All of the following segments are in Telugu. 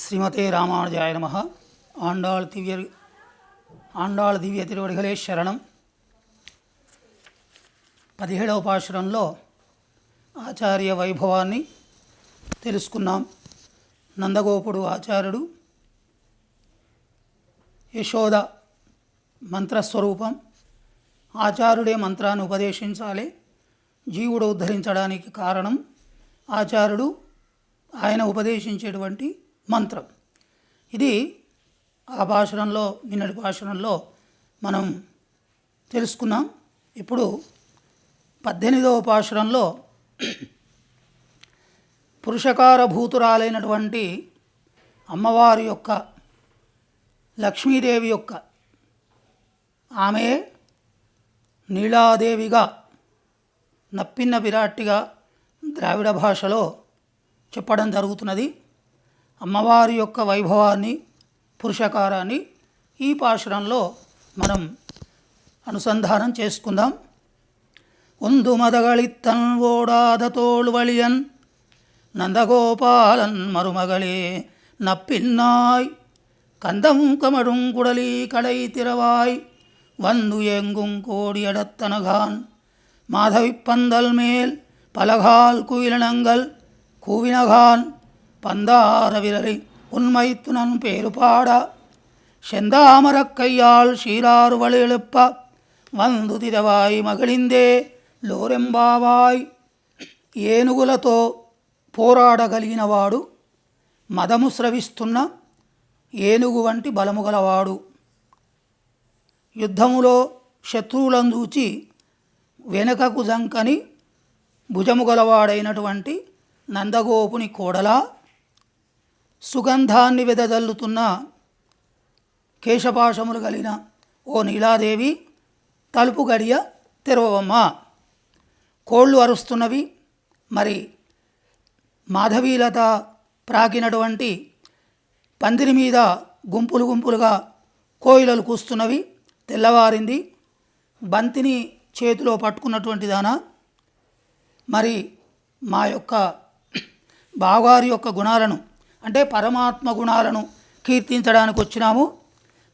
ஸ்ரீமதே ராமானுஜாய நமः. ఆండాళ్ దివ్య తిరువడిగలే శరణం. 17వ పాశురంలో ఆచార్య వైభవాన్ని తెలుసుకున్నాం. నందగోపుడు ఆచార్యుడు, యశోద మంత్రస్వరూపం. ఆచార్యుడే మంత్రాన్ని ఉపదేశించాలి. జీవుడు ఉద్ధరించడానికి కారణం ఆచార్యుడు, ఆయన ఉపదేశించేటువంటి మంత్రం. ఇది ఆ పాశురంలో, నిన్నటి పాశురంలో మనం తెలుసుకున్నాం. ఇప్పుడు 18వ పాశురంలో పురుషకారభూతురాలైనటువంటి అమ్మవారి యొక్క, లక్ష్మీదేవి యొక్క, ఆమె నీలాదేవిగా, నప్పిన్న విరాట్టిగా ద్రావిడ భాషలో చెప్పడం జరుగుతున్నది. అమ్మవారి యొక్క వైభవాన్ని, పురుషకారాన్ని ఈ పాశురంలో మనం అనుసంధానం చేసుకుందాం. ಒಂದು ಮದಗಳಿತ್ತನ್ ಓಡಾದ ತೋಳುವಳಿಯನ್ ನಂದಗೋಪಾಲನ್ ಮರುಮಗಳೇ ನಪ್ಪಿನ್ನಾಯ್ கந்தம் கமடுங்குடலி கடை திறவாய் வந்து எங்கும் கோடியடத்தனகான் மாதவிப்பந்தல் மேல் பலகால் குயிலனங்கள் கூவினகான் பந்தார விரலி உண்மைத்துனன் பேரு பாட செந்தாமரக் கையால் ஷீராறு வழி எழுப்ப వందు తిరవాయి మగిళిందే లోరెంబావాయ్. ఏనుగులతో పోరాడగలిగినవాడు, మదము స్రవిస్తున్న ఏనుగు వంటి బలము గలవాడు, యుద్ధములో శత్రువులను చూచి వెనుకకు జంకని భుజము గలవాడైనటువంటి నందగోపుని కోడలా, సుగంధాన్ని వెదజల్లుతున్న కేశపాశములు కలిగిన ఓ నీలాదేవి, తలుపు గడియ తెరవమ్మా. కోళ్ళు అరుస్తున్నవి. మరి మాధవీలత ప్రాకినటువంటి పందిరి మీద గుంపులు గుంపులుగా కోయిలలు కూస్తున్నవి. తెల్లవారింది. బంతిని చేతిలో పట్టుకున్నటువంటి దానా, మరి మా యొక్క బావగారి యొక్క గుణాలను, అంటే పరమాత్మ గుణాలను కీర్తించడానికి వచ్చినాము.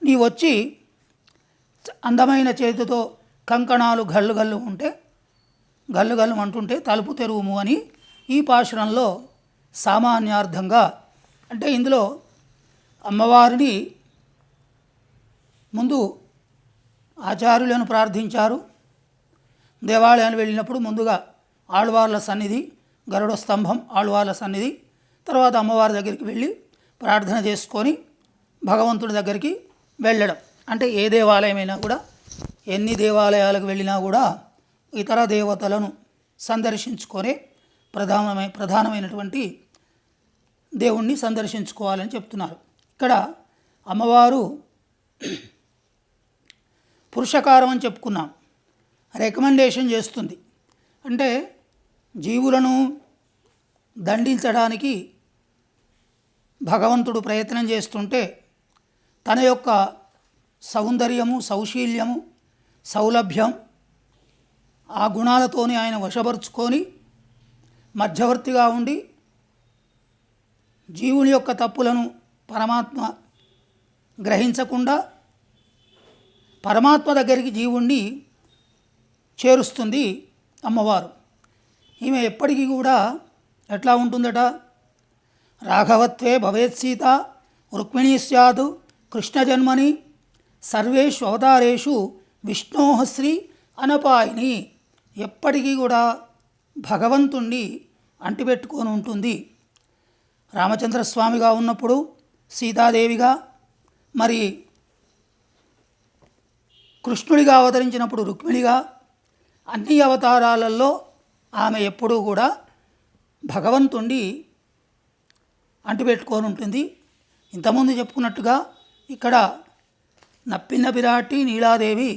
నీ వచ్చి అందమైన చేతితో కంకణాలు గల్లు గల్లు ఉంటే, గల్లు గల్లు అంటుంటే తలుపు తెరువుము అని ఈ పాశురంలో సామాన్యార్థంగా, అంటే ఇందులో అమ్మవారిని ముందు ఆచార్యులను ప్రార్థించారు. దేవాలయాన్ని వెళ్ళినప్పుడు ముందుగా ఆళ్వార్ల సన్నిధి, గరుడ స్తంభం ఆళ్వార్ల సన్నిధి, తర్వాత అమ్మవారి దగ్గరికి వెళ్ళి ప్రార్థన చేసుకొని భగవంతుడి దగ్గరికి వెళ్ళడం. అంటే ఏ దేవాలయమైనా కూడా, ఎన్ని దేవాలయాలకు వెళ్ళినా కూడా ఇతర దేవతలను సందర్శించుకొనే ప్రధానమైనటువంటి దేవుణ్ణి సందర్శించుకోవాలని చెప్తున్నారు. ఇక్కడ అమ్మవారు పురుషకారం అని చెప్పుకున్నాం, రికమెండేషన్ చేస్తుంది. అంటే జీవులను దండించడానికి భగవంతుడు ప్రయత్నం చేస్తుంటే తన యొక్క సౌందర్యము, సౌశీల్యము, సౌలభ్యం, ఆ గుణాలతోనే ఆయన వశపరుచుకొని మధ్యవర్తిగా ఉండి జీవుని యొక్క తప్పులను పరమాత్మ గ్రహించకుండా పరమాత్మ దగ్గరికి జీవుణ్ణి చేరుస్తుంది అమ్మవారు. ఈమె ఎప్పటికీ కూడా ఎట్లా ఉంటుందట, రాఘవత్వే భవేత్ సీత రుక్మిణీ స్యాదు కృష్ణ జన్మని సర్వేషు అవతారేషు విష్ణోః శ్రీ అనపాయిని. ఎప్పటికీ కూడా భగవంతుణ్ణి అంటిపెట్టుకొని ఉంటుంది. రామచంద్రస్వామిగా ఉన్నప్పుడు సీతాదేవిగా, మరి కృష్ణుడిగా అవతరించినప్పుడు రుక్మిణిగా, అన్ని అవతారాలలో ఆమె ఎప్పుడూ కూడా భగవంతుణ్ణి అంటిపెట్టుకొని ఉంటుంది. ఇంతకుముందు చెప్పుకున్నట్టుగా ఇక్కడ నప్పిన్న విరాట్టి నీలాదేవి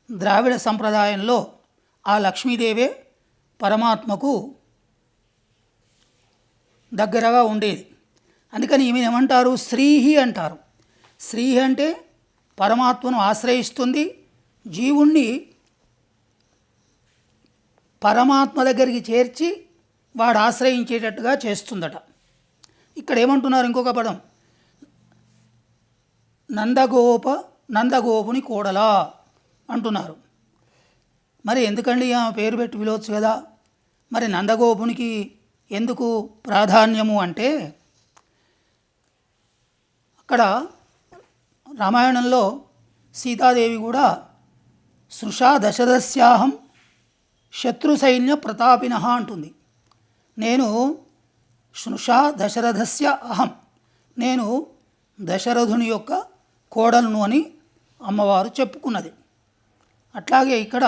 ద్రావిడ సంప్రదాయంలో ఆ లక్ష్మీదేవే పరమాత్మకు దగ్గరగా ఉండేది. అందుకని ఈమెను ఏమంటారు, శ్రీహి అంటారు. శ్రీహి అంటే పరమాత్మను ఆశ్రయిస్తుంది, జీవుణ్ణి పరమాత్మ దగ్గరికి చేర్చి వాడు ఆశ్రయించేటట్టుగా చేస్తుందట. ఇక్కడ ఏమంటున్నారు ఇంకొక పదం, నందగోపుని కోడలా అంటున్నారు. మరి ఎందుకండి ఆమె పేరు పెట్టి పిలవచ్చు కదా, మరి నందగోపునికి ఎందుకు ప్రాధాన్యము అంటే, అక్కడ రామాయణంలో సీతాదేవి కూడా సృషా దశరథస్యాహం శత్రు సైన్య ప్రతాపిన అంటుంది. నేను సృషా దశరథస్య అహం, నేను దశరథుని యొక్క కోడలను అని అమ్మవారు చెప్పుకున్నది. అట్లాగే ఇక్కడ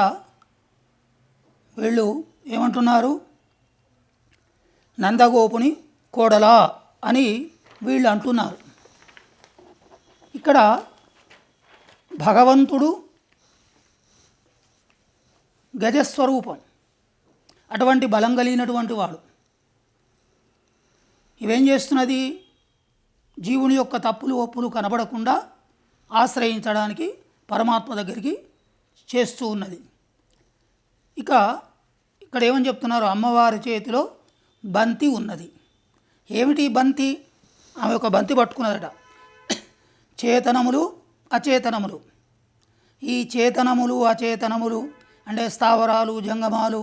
వీళ్ళు ఏమంటున్నారు, నందగోపుని కోడలా అని వీళ్ళు అంటున్నారు. ఇక్కడ భగవంతుడు గజస్వరూపం, అటువంటి బలం కలిగినటువంటి వాడు. ఇవేం చేస్తున్నది, జీవుని యొక్క తప్పులు ఒప్పులు కనబడకుండా ఆశ్రయించడానికి పరమాత్మ దగ్గరికి చేస్తూ ఉన్నది. ఇక ఇక్కడ ఏమని చెప్తున్నారు, అమ్మవారి చేతిలో బంతి ఉన్నది. ఏమిటి బంతి? ఆమె ఒక బంతి పట్టుకున్నదట. చేతనములు అచేతనములు, ఈ చేతనములు అచేతనములు అంటే స్థావరాలు జంగమాలు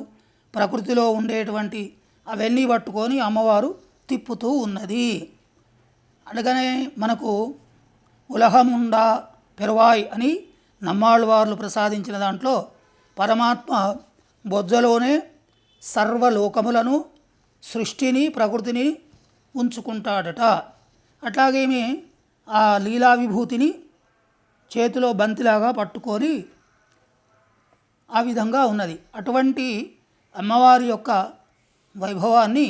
ప్రకృతిలో ఉండేటువంటి అవన్నీ పట్టుకొని అమ్మవారు తిప్పుతూ ఉన్నది. అందుకనే మనకు ఉలహముండా పెరువాయ్ అని నమ్మాళ్ళవార్లు ప్రసాదించిన దాంట్లో పరమాత్మ బొజ్జలోనే సర్వలోకములను సృష్టిని ప్రకృతిని ఉంచుకుంటాడట. అట్లాగేమి ఆ లీలా విభూతిని చేతిలో బంతిలాగా పట్టుకొని ఆ విధంగా ఉన్నది. అటువంటి అమ్మవారి యొక్క వైభవాన్ని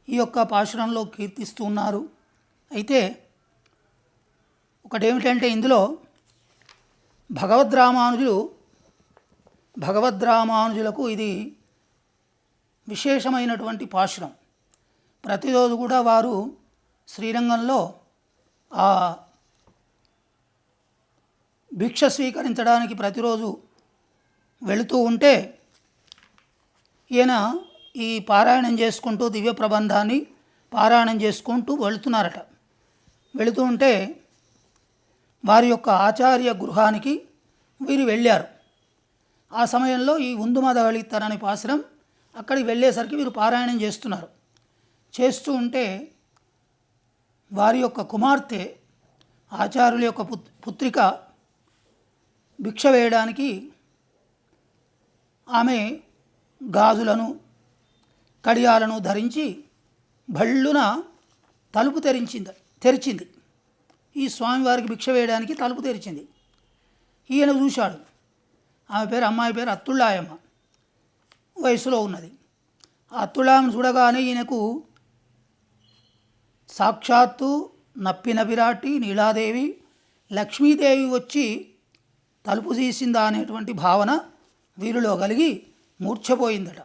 ఈ యొక్క పాశురంలో కీర్తిస్తూ ఉన్నారు. అయితే ఒకటేమిటంటే, ఇందులో భగవద్రామానుజులకు ఇది విశేషమైనటువంటి పాశురం. ప్రతిరోజు కూడా వారు శ్రీరంగంలో ఆ భిక్ష స్వీకరించడానికి ప్రతిరోజు వెళుతూ ఉంటే ఈయన ఈ పారాయణం చేసుకుంటూ దివ్య ప్రబంధాన్ని పారాయణం చేసుకుంటూ వెళుతున్నారట. వెళుతూ ఉంటే వారి యొక్క ఆచార్య గృహానికి వీరు వెళ్ళారు. ఆ సమయంలో ఈ ఉందుమదగళిత్తనని పాశురం అక్కడికి వెళ్ళేసరికి వీరు పారాయణం చేస్తున్నారు. చేస్తూ ఉంటే వారి యొక్క కుమార్తె ఆచార్యుల యొక్క పుత్రిక భిక్ష వేయడానికి ఆమె గాజులను కడియాలను ధరించి భళ్ళున తలుపు తెరిచింది. ఈ స్వామివారికి భిక్ష వేయడానికి తలుపు తెరిచింది. ఈయన చూశాడు. అమ్మాయి పేరు అత్తుళ్ళాయమ్మ, వయసులో ఉన్నది. ఆ అత్తుళ్ళాయమ్మను చూడగానే ఈయనకు సాక్షాత్తు నప్పిన విరాటి నీలాదేవి లక్ష్మీదేవి వచ్చి తలుపు తీసిందా అనేటువంటి భావన వీరిలో కలిగి మూర్ఛపోయిందట.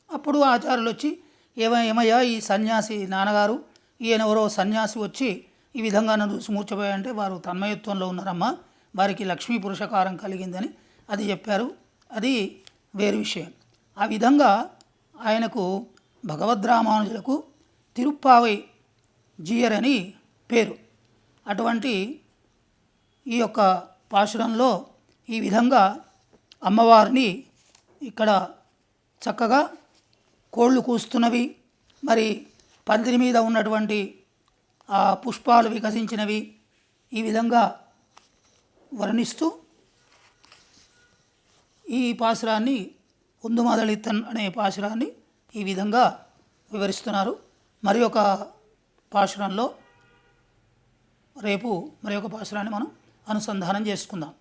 అప్పుడు ఆచార్యులు వచ్చి ఏమయ్యా ఈ సన్యాసి నాన్నగారు, ఈయనెవరో సన్యాసి వచ్చి ఈ విధంగా నన్ను చూసి మూర్ఛపోయాయంటే వారు తన్మయత్వంలో ఉన్నారమ్మా, వారికి లక్ష్మీ పురుషకారం కలిగిందని అది చెప్పారు. అది వేరు విషయం. ఆ విధంగా ఆయనకు భగవద్రామానుజులకు తిరుప్పావై జీయర్ అని పేరు. అటువంటి ఈ యొక్క పాశురంలో ఈ విధంగా అమ్మవారిని ఇక్కడ చక్కగా కోళ్ళు కూస్తున్నవి, మరి పందిరి మీద ఉన్నటువంటి ఆ పుష్పాలు వికసించినవి, ఈ విధంగా వర్ణిస్తూ ఈ పాశురాన్ని ఉందుమదళిత్తన్ అనే పాశురాన్ని ఈ విధంగా వివరిస్తున్నారు. మరి ఒక పాశురంలో రేపు మరి ఒక పాశురాన్ని మనం అనుసంధానం చేసుకుందాం.